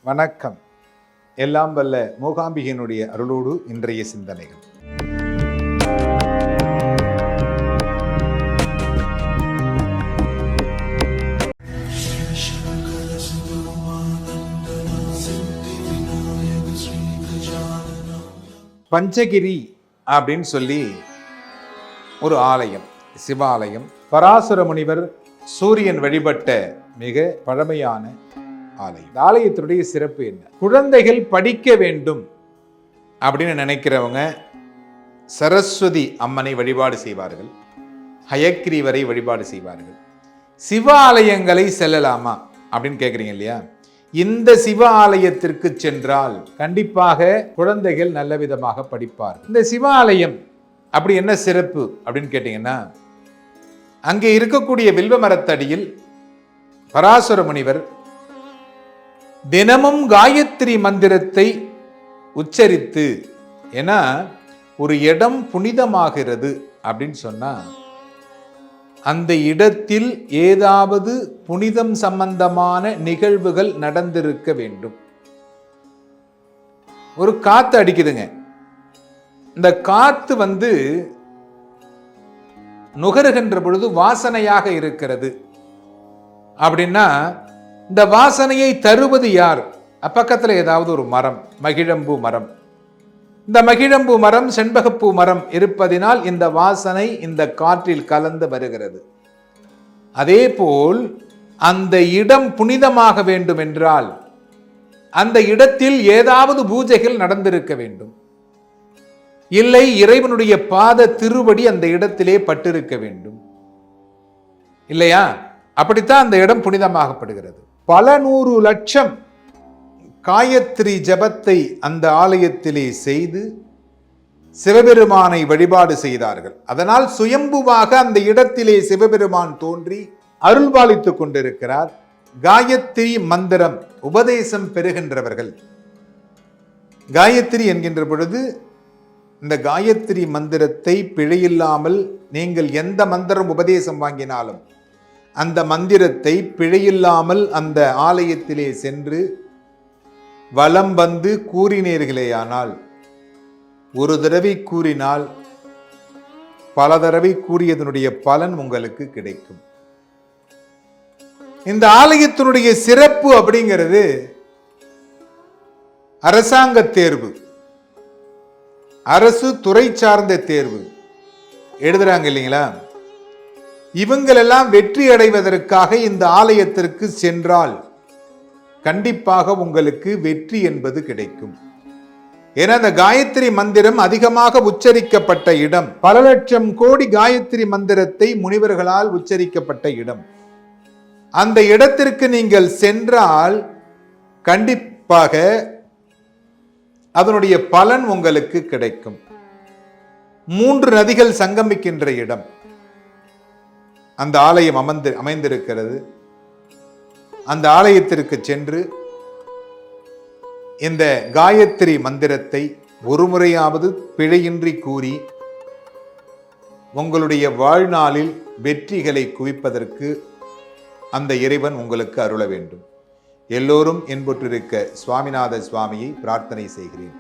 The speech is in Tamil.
வணக்கம். எல்லாம் வல்ல மூகாம்பிகையினுடைய அருளோடு இன்றைய சிந்தனைகள். பஞ்சகிரி அப்படின்னு சொல்லி ஒரு ஆலயம், சிவாலயம். பராசர முனிவர் சூரியன் வழிபட்ட மிக பழமையான ஆலயம். இந்த ஆலயத்தினுடைய சிறப்பு என்ன? குழந்தைகள் படிக்க வேண்டும் அப்படின்னு நினைக்கிறவங்க சரஸ்வதி அம்மனை வழிபாடு செய்வார்கள், ஹயக்ரீவரை வழிபாடு செய்வார்கள். சிவ ஆலயங்களை செல்லலாமா அப்படின்னு கேட்குறீங்க இல்லையா? இந்த சிவ ஆலயத்திற்கு சென்றால் கண்டிப்பாக குழந்தைகள் நல்ல விதமாக படிப்பார்கள். இந்த சிவ ஆலயம் அப்படி என்ன சிறப்பு அப்படின்னு கேட்டீங்கன்னா, அங்கே இருக்கக்கூடிய வில்வ மரத்தடியில் பராசர முனிவர் தினமும் காயத்ரி மந்திரத்தை உச்சரித்து, ஏன்னா ஒரு இடம் புனிதமாகிறது அப்படின்னு சொன்னா அந்த இடத்தில் ஏதாவது புனிதம் சம்பந்தமான நிகழ்வுகள் நடந்திருக்க வேண்டும். ஒரு காத்து அடிக்குதுங்க, இந்த காத்து நுகருகின்ற பொழுது வாசனையாக இருக்கிறது அப்படின்னா இந்த வாசனையை தருவது யார்? அப்பக்கத்தில் ஏதாவது ஒரு மரம், மகிழம்பூ மரம். இந்த மகிழம்பூ மரம், செண்பகப்பூ மரம் இருப்பதினால் இந்த வாசனை இந்த காற்றில் கலந்து வருகிறது. அதே போல் அந்த இடம் புனிதமாக வேண்டும் என்றால் அந்த இடத்தில் ஏதாவது பூஜைகள் நடந்திருக்க வேண்டும். இல்லை, இறைவனுடைய பாத திருவடி அந்த இடத்திலே பட்டிருக்க வேண்டும் இல்லையா? அப்படித்தான் அந்த இடம் புனிதமாகப்படுகிறது. பல 100 லட்சம் காயத்ரி ஜபத்தை அந்த ஆலயத்திலே செய்து சிவபெருமானை வழிபாடு செய்தார்கள். அதனால் சுயம்புவாக அந்த இடத்திலே சிவபெருமான் தோன்றி அருள்பாலித்துக் கொண்டிருக்கிறார். காயத்ரி மந்திரம் உபதேசம் பெறுகின்றவர்கள், காயத்ரி என்கின்ற பொழுது இந்த காயத்ரி மந்திரத்தை பிழையில்லாமல் நீங்கள் எந்த மந்திரம் உபதேசம் வாங்கினாலும் அந்த மந்திரத்தை பிழையில்லாமல் அந்த ஆலயத்திலே சென்று வலம் வந்து கூறினீர்களேயானால், ஒரு தடவை கூறினால் பல தடவை கூறியதனுடைய பலன் உங்களுக்கு கிடைக்கும். இந்த ஆலயத்தினுடைய சிறப்பு அப்படிங்கிறது அரசாங்க தேர்வு, அரசு துறை சார்ந்த தேர்வு எழுதுறாங்க இல்லைங்களா? இவங்களெல்லாம் வெற்றி அடைவதற்காக இந்த ஆலயத்திற்கு சென்றால் கண்டிப்பாக உங்களுக்கு வெற்றி என்பது கிடைக்கும். ஏன்னா அந்த காயத்ரி மந்திரம் அதிகமாக உச்சரிக்கப்பட்ட இடம், பல லட்சம் கோடி காயத்ரி மந்திரத்தை முனிவர்களால் உச்சரிக்கப்பட்ட இடம். அந்த இடத்திற்கு நீங்கள் சென்றால் கண்டிப்பாக அதனுடைய பலன் உங்களுக்கு கிடைக்கும். 3 நதிகள் சங்கமிக்கின்ற இடம் அந்த ஆலயம் அமைந்திருக்கிறது. அந்த ஆலயத்திற்கு சென்று இந்த காயத்ரி மந்திரத்தை ஒரு முறையாவது பிழையின்றி கூறி உங்களுடைய வாழ்நாளில் வெற்றிகளை குவிப்பதற்கு அந்த இறைவன் உங்களுக்கு அருள வேண்டும். எல்லோரும் இன்புற்றிருக்க சுவாமிநாத சுவாமியை பிரார்த்தனை செய்கிறேன்.